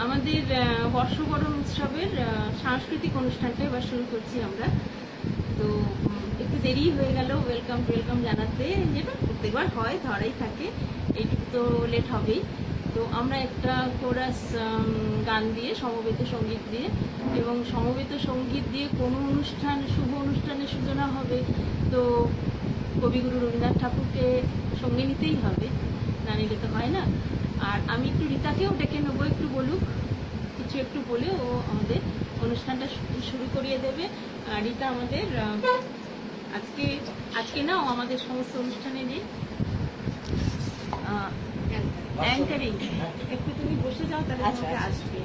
আমাদের বর্ষবরণ উৎসবের সাংস্কৃতিক অনুষ্ঠানটা এবার শুরু করছি আমরা। তো একটু দেরি হয়ে গেল ওয়েলকাম জানাতে, যেটা প্রত্যেকবার হয়, ধরাই থাকে, এইটুকু তো লেট হবেই। তো আমরা একটা কোরাস গান দিয়ে, সমবেত সঙ্গীত দিয়ে, এবং সমবেত সঙ্গীত দিয়ে কোনো অনুষ্ঠান, শুভ অনুষ্ঠানের সূচনা হবে, তো কবিগুরু রবীন্দ্রনাথ ঠাকুরকে সঙ্গে নিতেই হবে, না নিলে তো হয় না। আর আমি একটু রীতাকেও ডেকে নেবো, একটু বলুক, কিছু একটু বলে ও আমাদের অনুষ্ঠানটা শুরু করিয়ে দেবে। রীতা আমাদের আজকে না, ও আমাদের সমস্ত অনুষ্ঠানে নেই অ্যাঙ্কারিং। একটু তুমি বসে যাও, তাহলে আসবে।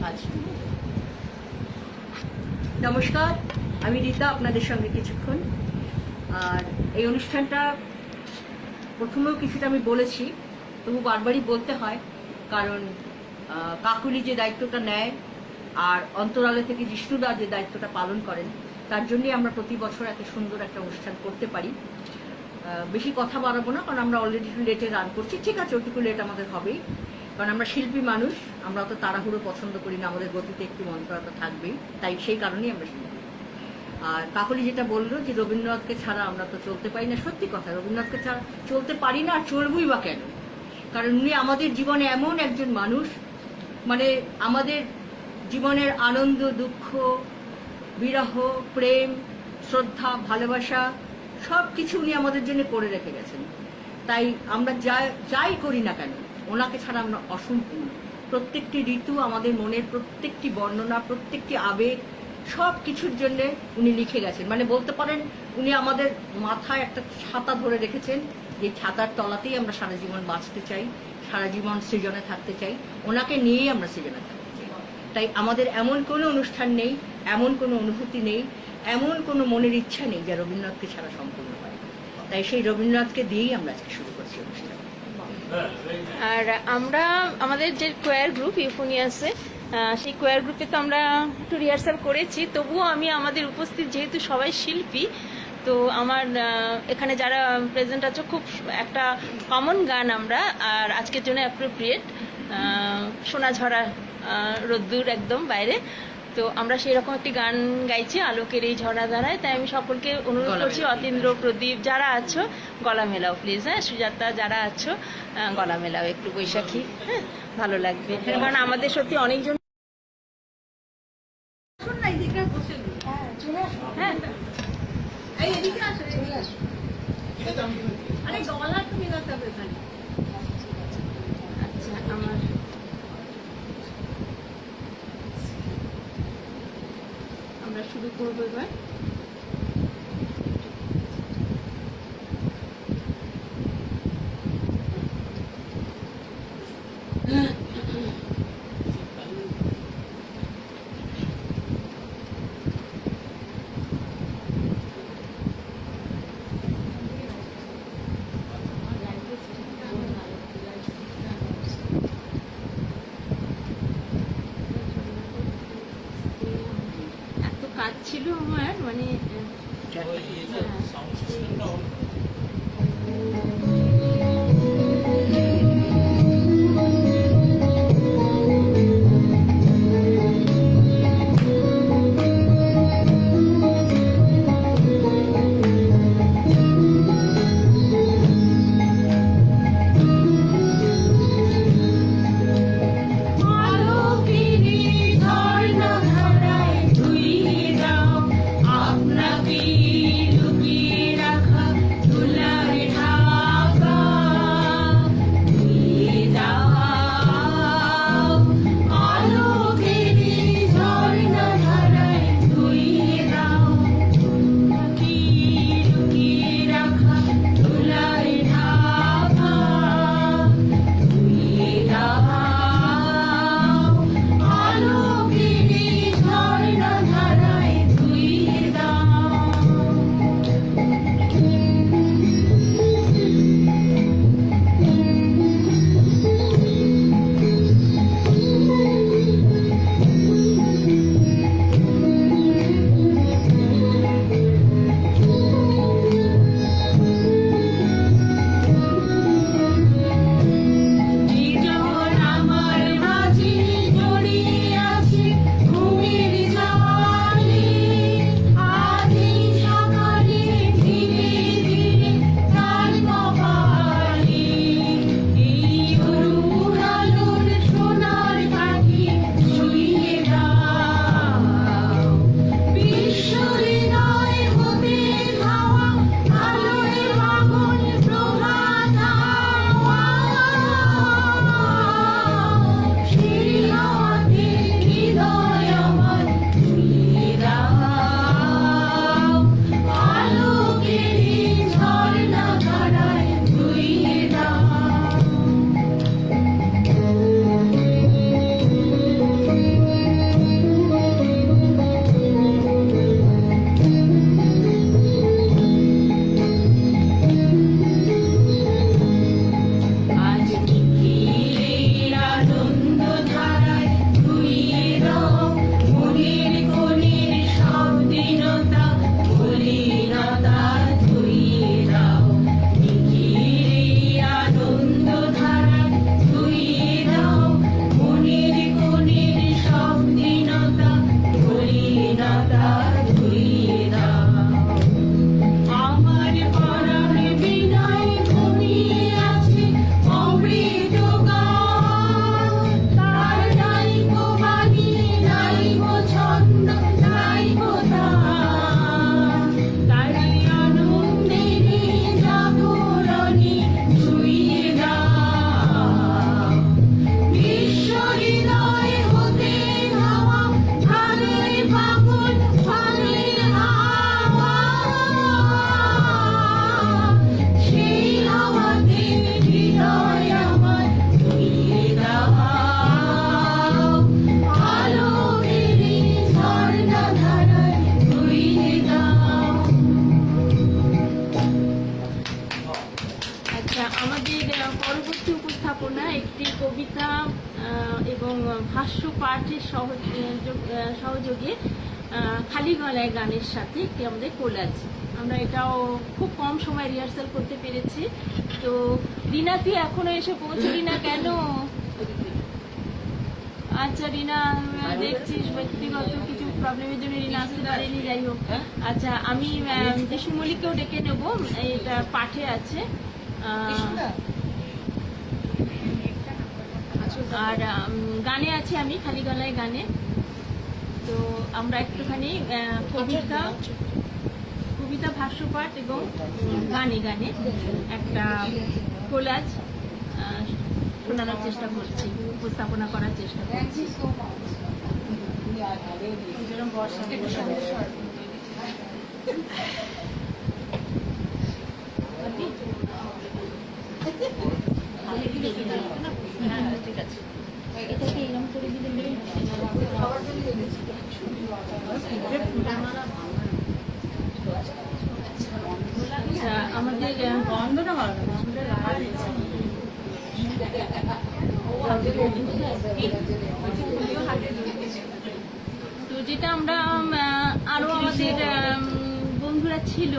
নমস্কার, আমি রীতা, আপনাদের সঙ্গে কিছুক্ষণ। আর এই অনুষ্ঠানটা প্রথমেও কিছুটা আমি বলেছি, তবু বারবারই বলতে হয়, কারণ কাকুলি যে দায়িত্বটা নেয় আর অন্তরালে থেকে জিষ্ণুদা যে দায়িত্বটা পালন করেন, তার জন্যই আমরা প্রতি বছর এত সুন্দর একটা অনুষ্ঠান করতে পারি। বেশি কথা বাড়াবো না, কারণ আমরা অলরেডি একটু লেটে রান করছি। ঠিক আছে, ওটুকু লেট আমাদের হবেই, কারণ আমরা শিল্পী মানুষ, আমরা অত তাড়াহুড়ো পছন্দ করি না, আমাদের গতিতে একটু মন্ত্রতা থাকবেই, তাই সেই কারণেই আমরা শিল্পী। আর কাকলি যেটা বললো যে রবীন্দ্রনাথকে ছাড়া আমরা তো চলতে পারি না, সত্যি কথা, রবীন্দ্রনাথকে ছাড়া চলতে পারি না, আর চলবই বা কেন? কারণ উনি আমাদের জীবনে এমন একজন মানুষ, মানে আমাদের জীবনের আনন্দ, দুঃখ, বিরহ, প্রেম, শ্রদ্ধা, ভালোবাসা সব কিছু উনি আমাদের জন্য করে রেখে গেছেন। তাই আমরা যাই করি না কেন, ওনাকে ছাড়া আমরা অসম্পূর্ণ। প্রত্যেকটি ঋতু, আমাদের মনের প্রত্যেকটি বর্ণনা, প্রত্যেকটি আবেগ, সব কিছুর জন্য উনি লিখে গেছেন। মানে বলতে পারেন উনি আমাদের মাথায় একটা ছাতা ধরে রেখেছেন, যে ছাতার তলাতেই আমরা সারা জীবন বাঁচতে চাই, সারা জীবন সৃজনে থাকতে চাই, ওনাকে নিয়েই আমরা সৃজনে থাকতে চাই। তাই আমাদের এমন কোনো অনুষ্ঠান নেই, এমন কোনো অনুভূতি নেই, এমন কোনো মনের ইচ্ছা নেই যা রবীন্দ্রনাথকে ছাড়া সম্পূর্ণ হয়। তাই সেই রবীন্দ্রনাথকে দিয়েই আমরা আজকে শুরু করছি অনুষ্ঠান। আর আমরা আমাদের যে কোয়ার গ্রুপ ইউফোনিয়াসে, সেই কোয়ার গ্রুপে তো আমরা একটু রিহার্সাল করেছি, তবুও আমি আমাদের উপস্থিত যেহেতু সবাই শিল্পী, তো আমার এখানে যারা প্রেজেন্ট আছে, খুব একটা কমন গান আমরা, আর আজকের জন্য অ্যাপ্রোপ্রিয়েট, সোনাঝরা রোদ্দুর একদম বাইরে, তো আমরা সেই রকম একটি গান গাইছি, আলোকের এই ঝরা ধারায়। তাই আমি সকলকে অনুরোধ করছি, অতীন্দ্র, প্রদীপ যারা আছো, গলা মেলাও প্লিজ। হ্যাঁ, সুজাতা যারা আছো, গলা মেলাও একটু, বৈশাখী, হ্যাঁ, ভালো লাগবে, কারণ আমাদের সত্যি অনেকজন। হ্যাঁ, আচ্ছা, আমরা শুরু করবো এবার। এত কাজ ছিল আমার, মানে কবিতা এবং ভাষ্য পাঠের সহযোগে খালি গলায় গানের সাথে একটি আমাদের কোলাজ। আমরা এটাও খুব কম সময় রিহার্সাল করতে পেরেছি। তো রিনা, তুই এখনো এসে পৌঁছলি না কেন? আচ্ছা রিনা, দেখছিস ব্যক্তিগত কিছু প্রবলেমের জন্য রিনা আসতে পারেনি, যাই হোক। আচ্ছা, আমি যিশু মল্লিককেও ডেকে নেব, এটা পাঠে আছে। আর গানে আছে আমি খালি গলায় গানে। তো আমরা একটুখানি কবিতা ভাষ্যপাঠ এবং গানে গানে একটা কোলাজ শোনানোর চেষ্টা করছি, উপস্থাপনা করার চেষ্টা করছি। ঠিক আছে, এটাকে এরকম করে দিলে আমাদের বন্ধটা ভালো তো যেটা আমরা আরো আমাদের বন্ধুরা ছিল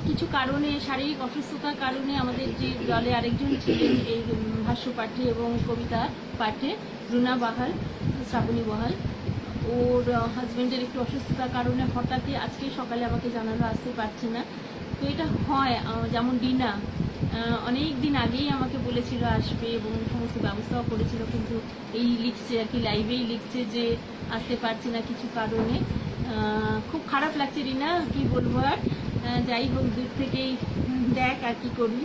কিছু কারণে, শারীরিক অসুস্থতার কারণে আমাদের যে দলে আরেকজন ছিলেন এই ভাষ্য পাঠে এবং কবিতা পাঠে, রুনা বাহাল, শ্রাবণী বহাল, ওর হাজব্যান্ডের একটু অসুস্থতার কারণে হঠাৎই আজকে সকালে আমাকে জানালো আসতে পারছে না। তো এটা হয়, যেমন ডিনা অনেক দিন আগেই আমাকে বলেছিল আসবে এবং সমস্ত ব্যবস্থাও করেছিল, কিন্তু এই লিখছে আর কি, লাইভেই লিখছে যে আসতে পারছে না কিছু কারণে। খুব খারাপ লাগছে রিনা, কি বলবো আর। যাই হোক, দূর থেকেই দেখ আর কি করবি।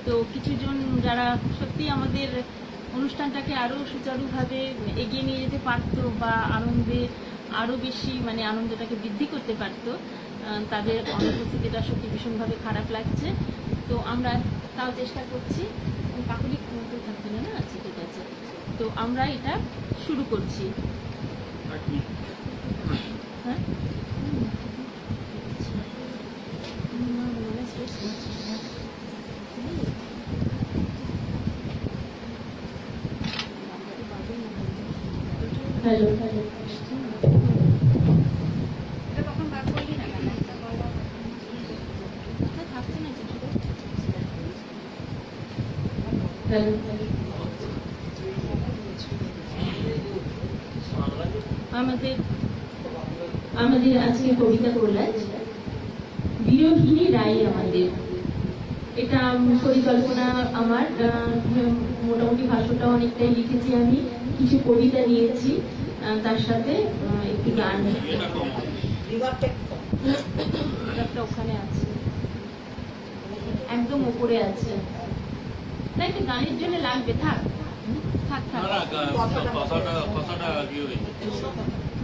তো কিছুজন যারা সত্যি আমাদের অনুষ্ঠানটাকে আরও সুচারুভাবে এগিয়ে নিয়ে যেতে পারতো বা আনন্দে আরও বেশি মানে আনন্দটাকে বৃদ্ধি করতে পারতো, তাদের অনুপস্থিতিটা সত্যি ভীষণভাবে খারাপ লাগছে। তো আমরা তাও চেষ্টা করছি। কাকুলি তো থাকছে না, না? আচ্ছা, ঠিক আছে। তো আমরা এটা শুরু করছি। হ্যাঁ, হ্যালো হ্যালো, আমাদের আজকে কবিতা কোলাজ বিরোহিনী রায় আমাদের। এটা পরিকল্পনা আমার, মোটামুটি ভাষণটা অনেকটাই লিখেছি আমি, কিছু কবিতা নিয়েছি, তার সাথে একটি গান ওখানে আছে, একদম উপরে আছে। না, একটা গানের জন্য লাগবে, থাক থাক থাক,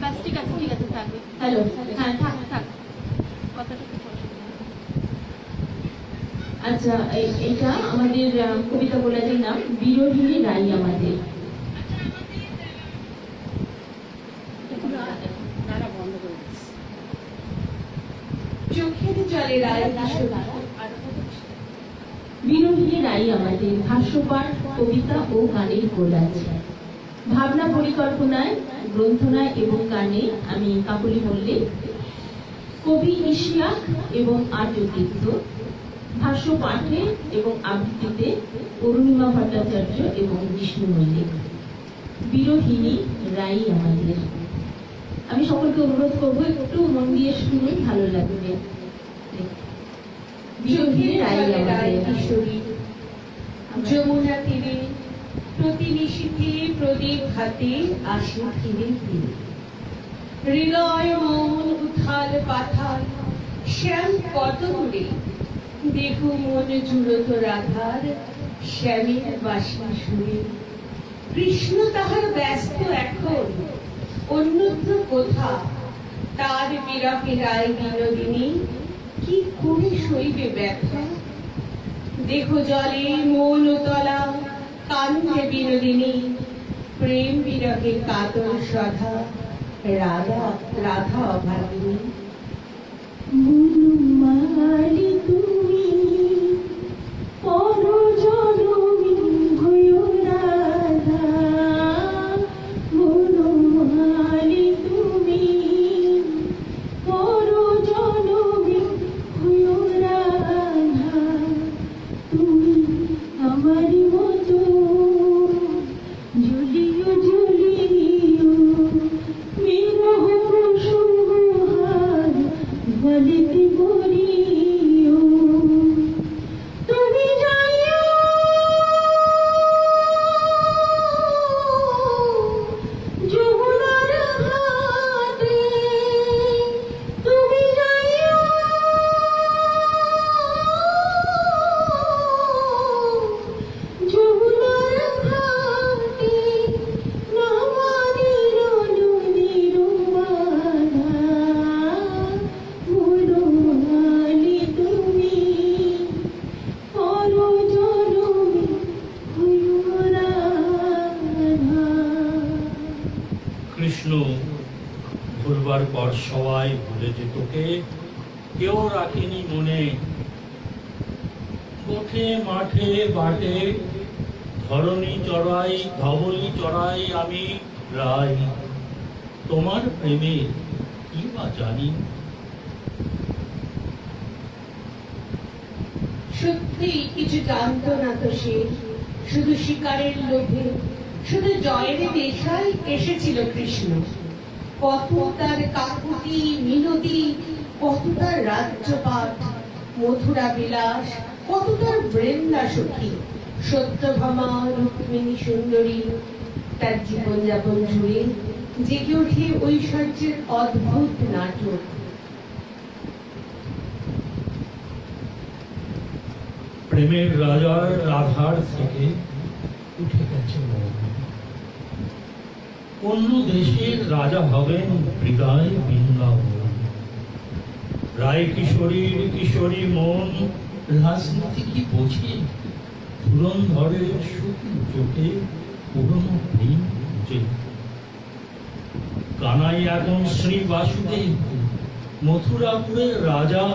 ব্যাস ঠিক আছে ঠিক আছে, থাকবে। হ্যালো, হ্যাঁ থাক থাক, কথাটা খুব অসুবিধা। আচ্ছা, এইটা আমাদের কবিতা কোলাজের নাম বিরোহিনী রাই আমাদের। চোখের জলে রায় বিরোহিনী রাই আমাদের ভাষ্যপাঠ, কবিতা ও গানের কোলাজ। ভাবনা পরিকল্পনায়, গ্রন্থনায় এবং গানে আমি কাকলি মল্লিক, কবি ইশিয়াক এবং আর্যতীর্থ, ভাষ্য পাঠে এবং আবৃত্তিতে অরুণিমা ভট্টাচার্য এবং বিষ্ণু মল্লিক। বিরোহিনী রাই আমাদের। আমি সকলকে অনুরোধ করবো একটু মন দিয়ে শুনুন, ভালো লাগবে। বিরোহিনী রাই আমাদের। কিশোরী যমুনা তীরে প্রতি নিশীথে প্রদীপ হাতে আসে ধীরে ধীরে, হৃদয় মন উথাল পাথাল শ্যাম কত দূরে, দেখু মন জুড়ত রাধার শ্যামের বাসি সুরে। কৃষ্ণ তাহার ব্যস্ত এখন অন্যত্র কোথা, তার বিরহে রায় বিনোদিনী কি করে সইবে ব্যথা। দেখো জলে মন তলা কান্দে বিনোদিনী, প্রেম বিরহে কাতর সধা রাধা রাধা অভাগিনী। মালি তুমি পরজনমী হইও রাধা, কৃষ্ণ, ভুলবার পর সবাই ভুলেছে তোকে, কেউ রাখেনি মনে। গোঠে মাঠে বাটে ধরণী চড়াই, ধবলি চড়াই আমি রাই, তোমার প্রেমে কি বা জানি। সত্যি কিছু জানতো না তো সে, শুধু শিকারের লোভে, শুধু জয়ের নেশায় এসেছিল কৃষ্ণ। কত তার কাকুতি মিনতি, কত তার রাজ্যপাট, মথুরা বিলাস, কত তার বৃন্দা সখী, সত্যভামা রুক্মিণী সুন্দরী। তার জীবনযাপন জুড়ে জেগে ওঠে ঐশ্বর্যের অদ্ভুত নাটক। প্রেমের রাজার রাধার থেকে উঠে গেছে মন, অন্য দেশের রাজা হবেন হৃদয় বৃন্দাবন। রায় কিশোরীর কিশোরী মন রাজনীতি কি বোঝে, ধুরন্ধরের শুকনো চোখে পুরনো প্রেম বুঝে। কানাই এখন শ্রী বাসুদেব, মথুরাপুরের রাজা,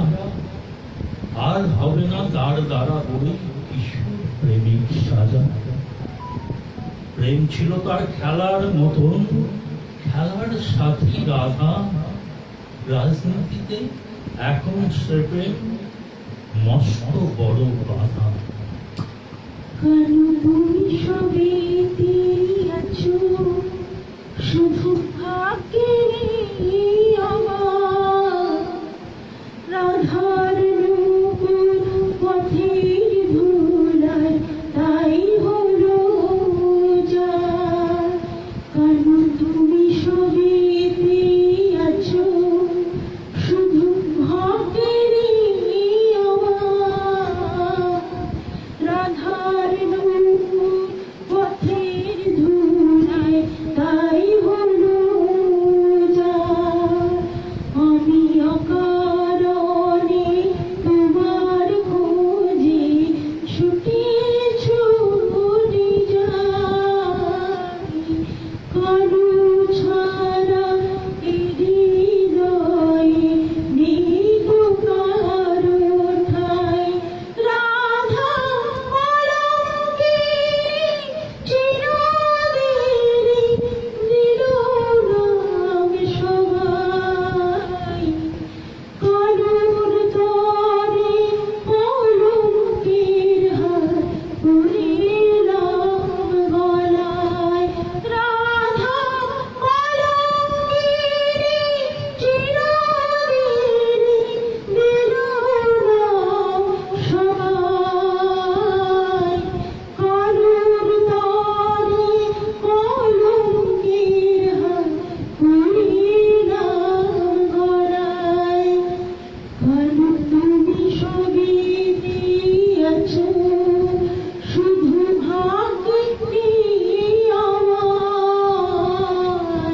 আর হবে না তার দ্বারা ওই কিশোর প্রেমিক সাজা। প্রেম ছিল তার খেলার মতন, খেলার সাথী রাধা, রাজনীতিতে এখন সে প্রেম মস্ত বড় বাধা। কেন তুমি সবে দিয়েছো শুধু ভাগ্যেরই আমার, রাধার নূপুর পথের ধুলায় তাই হলো যার। কেন তুমি সবে দিয়েছো শুধু ভাগ্যেরই আমার, রাধার নূপুর পথের ধুলায় তাই হলো যার। আমি অকারণে তোমার খোঁজে ছুটেছি যাই, কারো ছাড়া এই হৃদয়ে নেই তো কারো ঠাঁই। রাধা কলঙ্কিনী চিরদিনই দিল নাম সবাই, কারুর তরে কলঙ্কের হার পরিলাম গলায়। রাধা কলঙ্কিনী চিরদিনই দিল নাম সবাই, কারুর তরে কলঙ্কের হার পরিলাম গলায়। কেন তুমি সবে দিয়েছো শুধু ভাগ্যেরই আমার,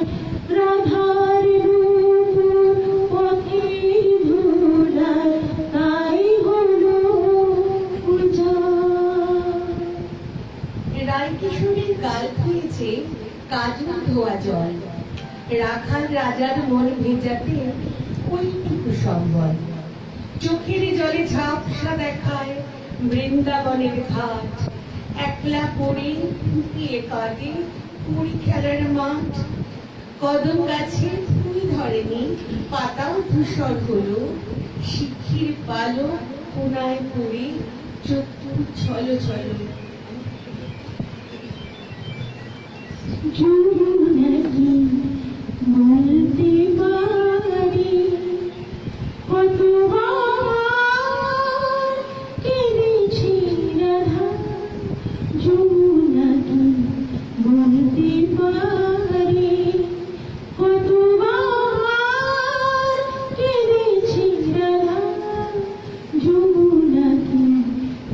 রাধার নূপুর পথের ধুলায় তাই হলো উজাড়। রায় কিশোরীর গাল খুঁয়েছে কাজল ধোয়া জল, রাখাল রাজার মন ভেজাতে ওইটুকু সম্বল। চোখের জলে ঝাপসা দেখায় বৃন্দাবনের ঘাট, একলা পড়ে ফুটিয়ে কাটে পুরী খেলার মাঠ। কদম গাছে ফুল ধরেনি, পাতাও ধূসর হলো, শিক্ষির পালক কোনায় পড়ে চতুর ছলো ছলো। যমুনাটি বলতে পারি কতবার কেঁদেছি রাধা, যমুনাটি বলতে পারি কতবার কেঁদেছি রাধা, যমুনাটি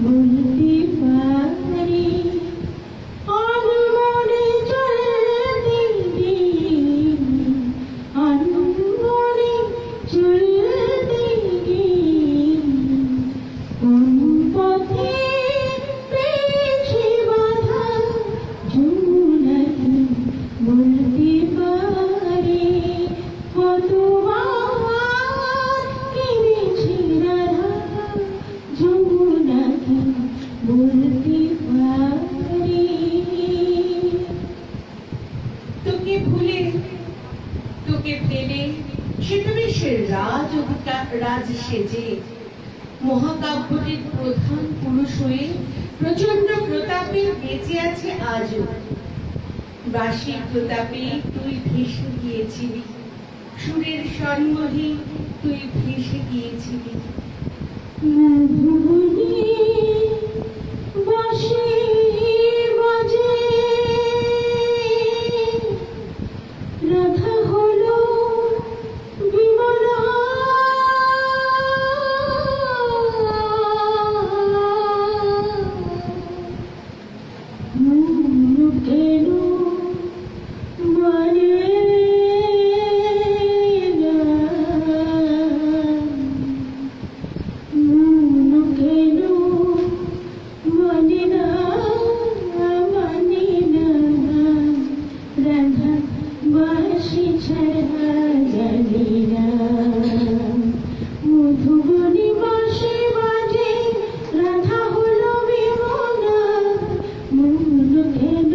বলতে পারি। আনমনে চলতে গিয়ে, আনমনে চলতে গিয়ে, কোন পথে পেয়েছি বাধা, যমুনাটি বুকে টেনে সে তো বেশ রাজ সেজে মহাকাব্যটির প্রধান পুরুষ হয়ে প্রচন্ড প্রতাপে বেঁচে আছে আজও। বাঁশির প্রতাপে তুই ভেসে গিয়েছিলি, সুরের সন্মোহে তুই ভেসে গিয়েছিলি। রাধা হলো বিমলা, কেন মানে না, কেন মানে না, মানে না, রাধা বাঁশি ছাড়া জানি না, মধুবনী বাঁশি বাজে রাধা হলো বিমলা, মন কেন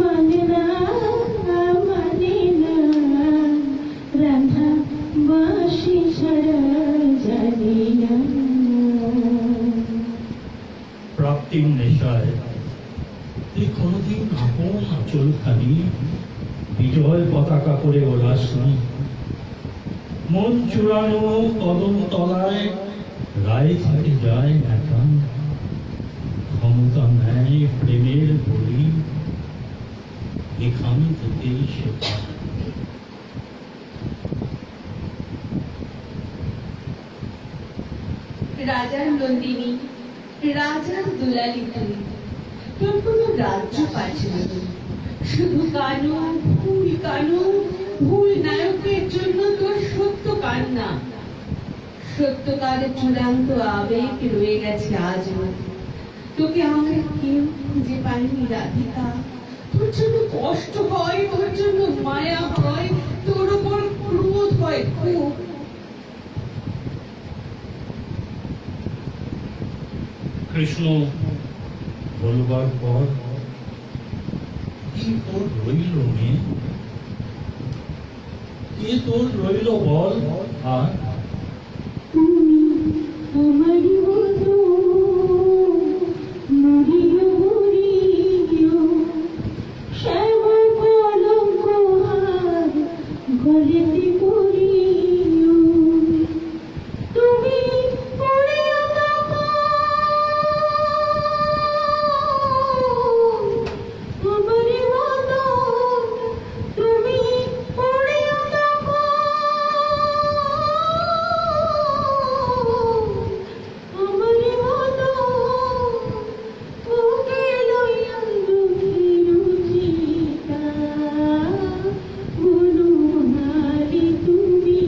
মানে না, মানে না, রাধা বাঁশি ছাড়া জানি না। প্রাপ্তির নেশায় তুই কোনোদিন আপন আঁচলখানি বিজয় পতাকা করে ওড়াসনি। মন চূড়ানো কদম তলায় রায় থেকে যায় একা, ক্ষমতা নেয় প্রেমের বলি এখান থেকেই শেখা। রাজার নন্দিনী, রাজার দুলালি তুই, তোর কোনো রাজ্য পাচ্ছে না তুই, শুধু কানু ভুল নায়কের জন্য তোর সত্য কান্না। সত্যকার চূড়ান্ত আবেগ রয়ে গেছে আজও। তোকে আমাকে কেউ খুঁজে পায়নি রাধিকা, তোর জন্য কষ্ট হয়, তোর জন্য মায়া হয়, তোর উপর ক্রোধ হয় খুব। কৃষ্ণ বলবার পর কি তোর রইল মেয়ে, কি তোর রইল বল আর? তুমি আমারই মতো মরিও মরিও, শ্যামা কলঙ্ক হার গলেতে পরিও, তুমি পড়িও আমারই মতো, তুমি পড়িও আমারই মতো, বুকে লইয়া দুঃখের চিতা, মনোহারি তুমি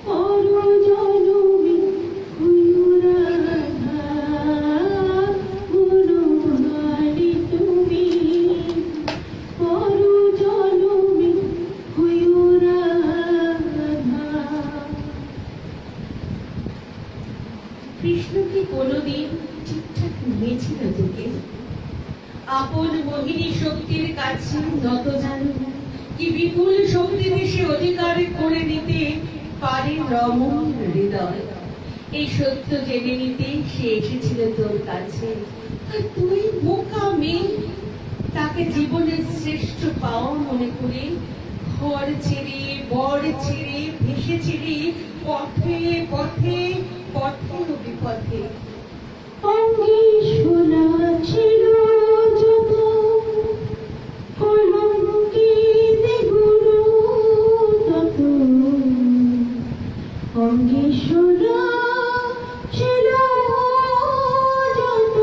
পর জনমে হইও রাধা, মনোহারি তুমি পর জনমে হইও রাধা। কৃষ্ণ কি কোনোদিন ঠিকঠাক নিয়েছিল তোকে? আপন মোহিনী শক্তির কাছে নত জানো, কি বিপুল শক্তিতে সে অধিকার করে নিতে পারে রমণ হৃদয়। এই সত্য জেনে নিতে সে এসেছিল তোর কাছে, আর তুই বোকা মেয়ে তাকে জীবনের শ্রেষ্ঠ পাওয়া মনে করে ঘর ছেড়ে বর ছেড়ে ভেসেছিলি পথে পথে পথে ও বিপথে। অঙ্গে শোনা ছিল যত কলঙ্কিতে গুরু তত, অঙ্গে শোনা ছিল যত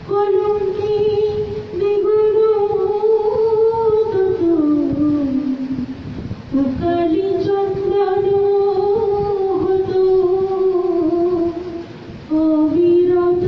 কলঙ্কিতে গুরু তত, কালী চন্দন হতো অবিরত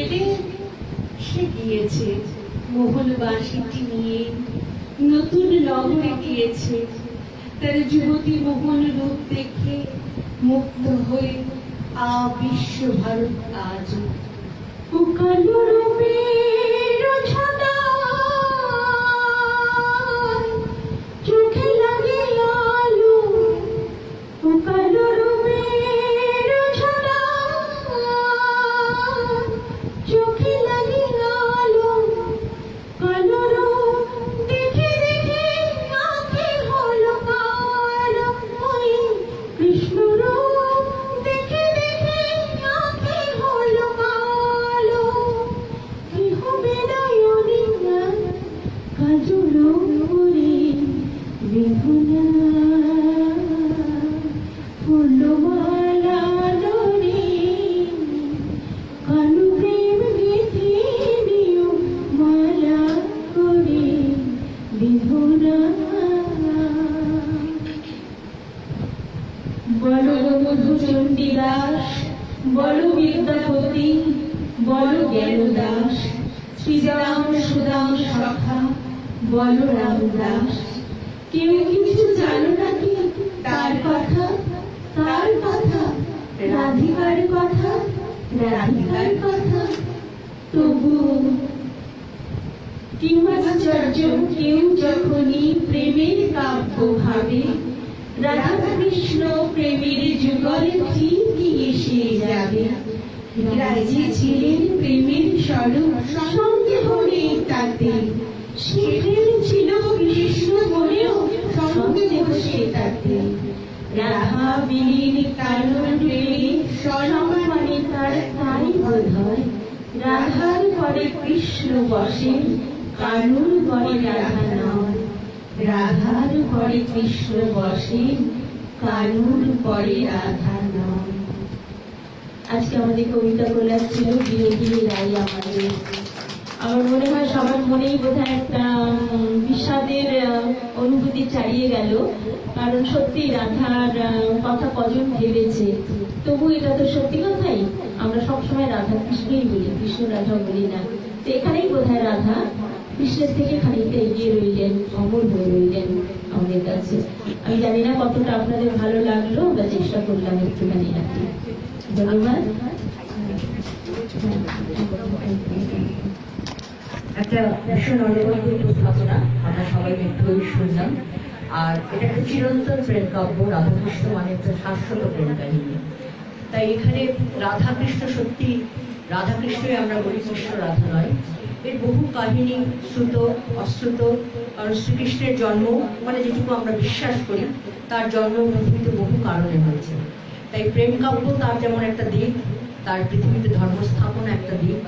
ছেড়ে সে গিয়েছে মোহন বাঁশিটি নিয়ে, নতুন নগরে গিয়েছে। তার যুবতী মোহন রূপ দেখে মুগ্ধ হয়ে বিশ্ব ভারত আজ কালো রূপের ছটায় চোখে লাগে আলো, কালো রূপের ছটায় চোখে লাগে আলো, কালো রূপ দেখে দেখে আঁখি হলো কালো, ওই কৃষ্ণ রূপ দেখে দেখে আঁখি হলো কালো। কি হবে নয়নে কাজল করে বেহুলা, ফুলমালা ধরে কানু প্রেম গেথে দিও মালা করে বেহুলা। বল মধু চণ্ডীদাস, বল বিদ্যাপতি, বল জ্ঞানদাস, শ্রীরাম সুদাম সখা, বল রামদাস। কেউ কিছু জানো নাকি তার কথা, তার কথা, রাধিকার কথা, রাধিকার কথা? তবু কেউ আশ্চর্য, কেউ যখনই প্রেমের কাব্য ভাবে, রাধা কৃষ্ণ প্রেমের যুগল ঠিকই এসে যাবে। রাজি ছিলেন প্রেমের স্বরূপ, সন্দেহ নেই তাতে। সে প্রেম ছিল কৃষ্ণ বলেও সন্দেহ সে তাতে। রাধা বিলীন কানন প্রেমে সম্মানে তার তাই বোধ হয়। রাধার পরে কৃষ্ণ বসে, কানন পরে রাধা নয়। রাধার পরে কৃষ্ণ বসে, কানন পরে রাধা নয়। আজকে আমাদের কবিতা বলার ছিল বিনোদিনী রায় আমাদের। আমার মনে হয় সবার মনেই বোধহয় একটা বিষাদের অনুভূতি ছাড়িয়ে গেল, কারণ সত্যি রাধার কথা কজন ভেবেছে। তবু এটা তো সত্যি কথাই, আমরা সবসময় রাধা কৃষ্ণই বলি, কৃষ্ণ রাধা বলি না। তো এখানেই বোধহয় রাধা কৃষ্ণের থেকে খানিকটা এগিয়ে রইলেন, অমর হয়ে রইলেন আমাদের কাছে। আমি জানি না কতটা আপনাদের ভালো লাগলো, আমরা চেষ্টা করলাম একটুখানি আর কি। ধন্যবাদ। একটা ভীষণ অনবদ্য উপস্থাপনা আমরা সবাই একটু শুনলাম। আর এটা একটা চিরন্তন প্রেম কাব্য, রাধাকৃষ্ণ মানে একটা শাশ্বত প্রেম কাহিনী। তাই এখানে রাধাকৃষ্ণ সত্যি রাধাকৃষ্ণই আমরা বলি, কৃষ্ণ রাধা নয়। এর বহু কাহিনী শ্রুত অশ্রুত। কারণ শ্রীকৃষ্ণের জন্ম মানে যেটুকু আমরা বিশ্বাস করি, তার জন্ম পৃথিবীতে বহু কারণে হয়েছে। তাই প্রেম কাব্য তার যেমন একটা দিক, তার পৃথিবীতে ধর্মস্থাপনা একটা দিক,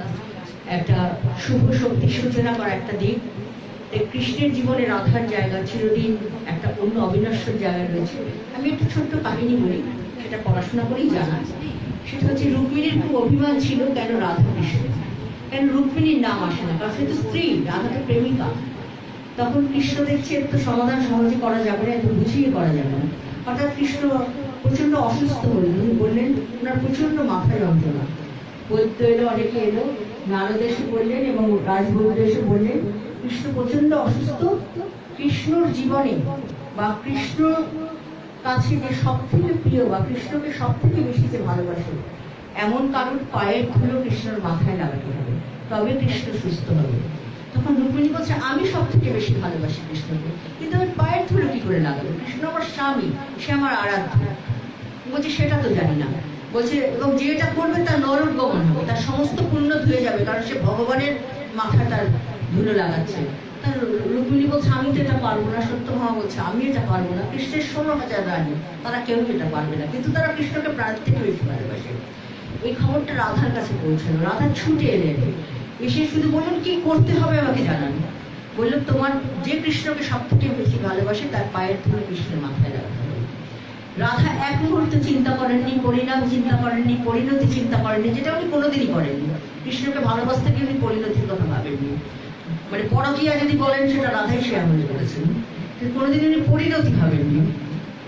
একটা শুভ শক্তির সূচনা করা একটা দিক। তাই কৃষ্ণের জীবনে রাধার জায়গা চিরদিন একটা অন্য অবিনশ্বর জায়গায় রয়েছে। আমি একটা ছোট্ট কাহিনী বলি, সেটা পড়াশোনা করেই জানা। সেটা হচ্ছে রুক্মিণীর খুব অভিমান ছিল কেন রাধা কৃষ্ণ, কেন রুক্মিণীর নাম আসে না, কারণ সে তো স্ত্রী, রাধা তো প্রেমিকা। তখন কৃষ্ণ দেখছে তো সমাধান সহজে করা যাবে না, এত বুঝিয়ে করা যাবে না। হঠাৎ কৃষ্ণ প্রচন্ড অসুস্থ হলেন। উনি বললেন ওনার প্রচন্ড মাথা যন্ত্রণা। বৈদ্য এলো, অনেকে এলো, নারদ এসে বললেন এবং রাজবৈদ্য এসে বললেন কৃষ্ণ প্রচন্ড অসুস্থ। কৃষ্ণর জীবনে বা কৃষ্ণ কাছে যে সব থেকে প্রিয় বা কৃষ্ণকে সব থেকে বেশি যে ভালোবাসে এমন কারোর পায়ের ধুলো কৃষ্ণর মাথায় লাগাতে হবে, তবে কৃষ্ণ সুস্থ হবে। তখন রুক্মিণী বলছে আমি সব থেকে বেশি ভালোবাসি কৃষ্ণকে, কিন্তু আমি পায়ের ধুলো কি করে লাগাবো? কৃষ্ণ আমার স্বামী, সে আমার আরাধ্য। বলছে সেটা তো জানি না। বলছে এবং যেটা করবে তার নরক গমন হবে, তার সমস্ত পুণ্য ধুয়ে যাবে, কারণ সে ভগবানের মাথায় তার ধুলো লাগাচ্ছে। তার রুক্মিণী বলছে আমি তো এটা পারবো না। সত্যভামা বলছে আমি এটা পারবো না। কৃষ্ণের 16,000 রানী, তারা কেউ এটা পারবে না, কিন্তু তারা কৃষ্ণকে প্রাণ থেকে বেশি ভালোবাসে। এই খবরটা রাধার কাছে পৌঁছালো। রাধা ছুটে এলেন, এসে শুধু বললেন কি করতে হবে আমাকে জানান। বললেন তোমার যে কৃষ্ণকে সব থেকে বেশি ভালোবাসে তার পায়ের ধুলো কৃষ্ণের মাথায় লাগাতে হবে। রাধা এক মুহূর্তে চিন্তা করেননি, পরিণাম চিন্তা করেননি, পরিণতি চিন্তা করেননি, যেটা উনি কোনোদিনই করেননি। কৃষ্ণকে ভালোবাসতে গিয়ে উনি পরিণতির কথা ভাবেননি। মানে পরকীয়া যদি বলেন সেটা রাধাই সে আমল করেছেন, কিন্তু কোনোদিন উনি পরিণতি ভাবেননি।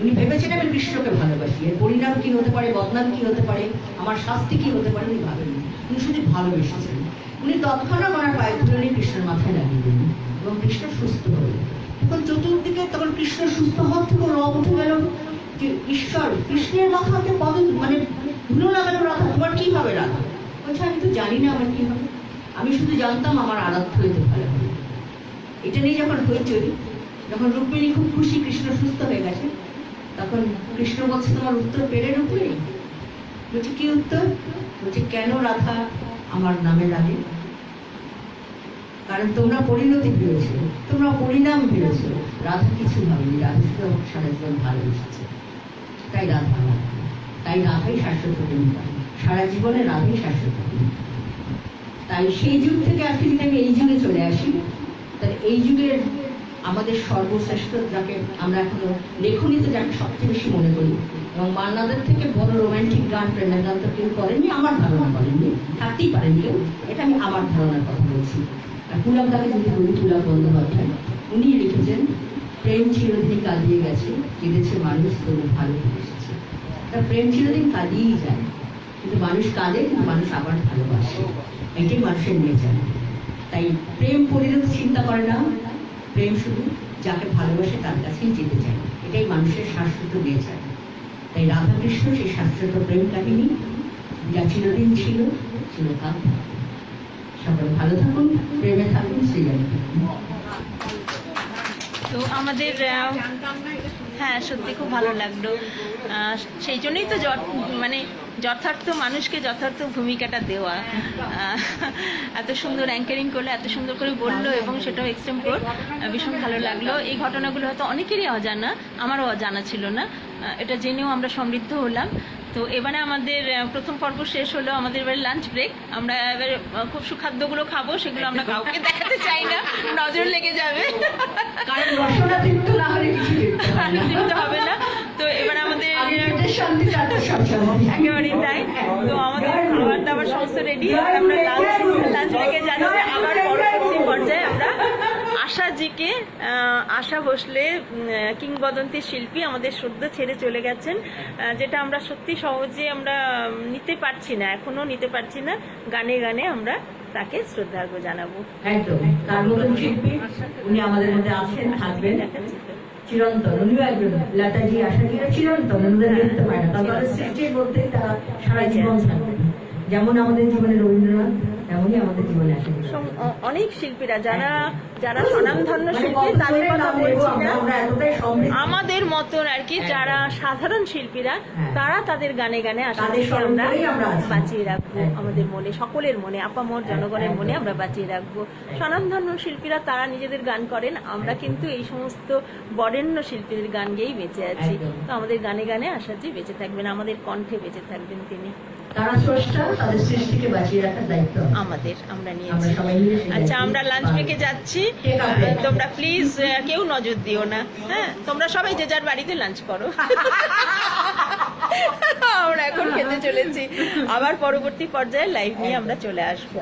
উনি ভেবেছেন আমি কৃষ্ণকে ভালোবাসি, এর পরিণাম কি হতে পারে, বদনাম কি হতে পারে, আমার শাস্তি কি হতে পারে, উনি ভাবেননি। উনি শুধু ভালোবেসেছেন। উনি তৎক্ষণাৎ আমার পায়ে তুলে নিয়ে কৃষ্ণের মাথায় লাগিয়ে দিলেন এবং কৃষ্ণ সুস্থ হলেন। তখন চতুর্দিকে তখন কৃষ্ণ সুস্থ হওয়ার থেকে রব উঠে গেল যে ঈশ্বর কৃষ্ণের মাথাতে পদ মানে ধুলো লাগানো রাধা, তোমার কি হবে রাধা? বলছে আমি তো জানি না আমার কি হবে, আমি শুধু জানতাম আমার আরাধ্য হইতে ভালো হবে। এটা নিয়ে যখন হইচই, যখন রুক্মিণী খুব খুশি কৃষ্ণ সুস্থ হয়ে গেছে, তখন কৃষ্ণ বলছে তোমার উত্তর পেলে রুক্মিণী? বলছে কি উত্তর? বলছে কেন রাধা আমার নামে লাগে? কারণ তোমরা পরিণতি পেয়েছো, তোমরা পরিণাম পেয়েছো, রাধা কিছু ভাবেনি, রাধা শুধু সারা জীবন ভালোবেসেছে, তাই রাধা আমার, তাই রাধাই শাশ্বত প্রেমিকা, সারা জীবনে রাধাই শাশ্বত প্রেমিকা। তাই সেই যুগ থেকে আজকে যদি আমি এই যুগে চলে আসি, তাহলে এই যুগের আমাদের সর্বশ্রেষ্ঠ যাকে আমরা এখনো লেখনীতে যাকে সবচেয়ে বেশি মনে করি, এবং মান্নাদের থেকে বড় রোমান্টিক গান প্রেমের গান তো কেউ করেননি, আমার ধারণা করেননি, থাকতেই পারেন কেউ, এটা আমি আমার ধারণার কথা বলছি। আর পুলকদাকে যদি বলি, পুলক বন্দ্যোপাধ্যায়, উনি লিখেছেন প্রেম চিরদিনই কাঁদিয়ে গেছে, কেঁদেছে মানুষ তবু ভালো এসেছে। তা প্রেম চিরদিন কাঁদিয়েই যায়, কিন্তু মানুষ কাঁদে, কিন্তু মানুষ আবার ভালোবাসে, এটাই মানুষের নেচার। তাই প্রেম পরিণত চিন্তা করে না, প্রেম শুধু যাকে ভালোবাসে তার কাছেই যেতে চায়, এটাই মানুষের শাশ্বত নেচার। তাই রাধাকৃষ্ণ সেই শাশ্বত প্রেম কাহিনী যা চিরদিন ছিল, চিরকাল। সকলে ভালো থাকুন, প্রেমে থাকুন, শ্রীরামে থাকুন। তো আমাদের হ্যাঁ সত্যি খুব ভালো লাগলো। সেই জন্যই তো মানে যথার্থ মানুষকে যথার্থ ভূমিকাটা দেওয়া। এত সুন্দর অ্যাঙ্কারিং করলো, এত সুন্দর করে বললো, এবং সেটাও এক্সটেম্পোর, ভীষণ ভালো লাগলো। এই ঘটনাগুলো হয়তো অনেকেরই অজানা, আমারও অজানা ছিল না, এটা জেনেও আমরা সমৃদ্ধ হলাম। তো এবারে আমাদের প্রথম পর্ব শেষ হলো, আমাদের এবারে লাঞ্চ ব্রেক। আমরা এবারে খুব সুখাদ্যগুলো খাবো, সেগুলো আমরা কাউকে দেখাতে চাই না, নজর লেগে যাবে, কারণ রসনা তৃপ্ত না হলে কিছু দেখতে হবে না। তো এবার আমাদের শান্তি একেবারেই তাই। তো আমাদের খাবার দাবার সমস্ত রেডি, আমরা লাঞ্চ ব্রেকে যাচ্ছি। আবার পরবর্তী পর্যায়ে আমরা আশাজিকে, আশা ভোসলে কিংবদন্তি শিল্পী আমাদের সদ্য ছেড়ে চলে গেছেন, যেটা আমরা সত্যি সহজে আমরা নিতে পারছি না, এখনো নিতে পারছি না। গানে গানে আমরা তাকে শ্রদ্ধার্ঘ্য জানাবো। একদম তার মতন শিল্পী উনি আমাদের মধ্যে আছেন, থাকবেন চিরন্তন। উনিও একজন লতাজি, আশাজিরা চিরন্তন, ওনাদের দেখতে পায় না, তাদের সৃষ্টির মধ্যেই তারা সারা জীবন থাকবেন। যেমন আমাদের জীবনে রবীন্দ্রনাথ, তেমনই আমাদের জীবনে আশাজি। অনেক শিল্পীরা যারা স্বনামধন্য শিল্পী, তাদের কথা বলছি না, আমাদের মতন আর কি যারা সাধারণ শিল্পীরা, তারা তাদের গানে গানে আশাজিকে আমরা বাঁচিয়ে রাখবো আমাদের মনে, সকলের মনে, আপামর জনগণের মনে আমরা বাঁচিয়ে রাখবো। স্বনামধন্য শিল্পীরা তারা নিজেদের গান করেন, আমরা কিন্তু এই সমস্ত বরেণ্য শিল্পীদের গান গেয়েই বেঁচে আছি। তো আমাদের গানে গানে আশাজি বেঁচে থাকবেন, আমাদের কণ্ঠে বেঁচে থাকবেন তিনি। তারা স্রষ্টা, তাদের সৃষ্টিকে বাঁচিয়ে রাখার দায়িত্ব আমাদের, আমরা নিয়েছি। আচ্ছা, আমরা লাঞ্চ ব্রেকে যাচ্ছি, তোমরা প্লিজ কেউ নজর দিও না, হ্যাঁ, তোমরা সবাই যে যার বাড়িতে লাঞ্চ করো। আমরা এখন খেতে চলেছি, আবার পরবর্তী পর্যায়ে লাইভ নিয়ে আমরা চলে আসবো।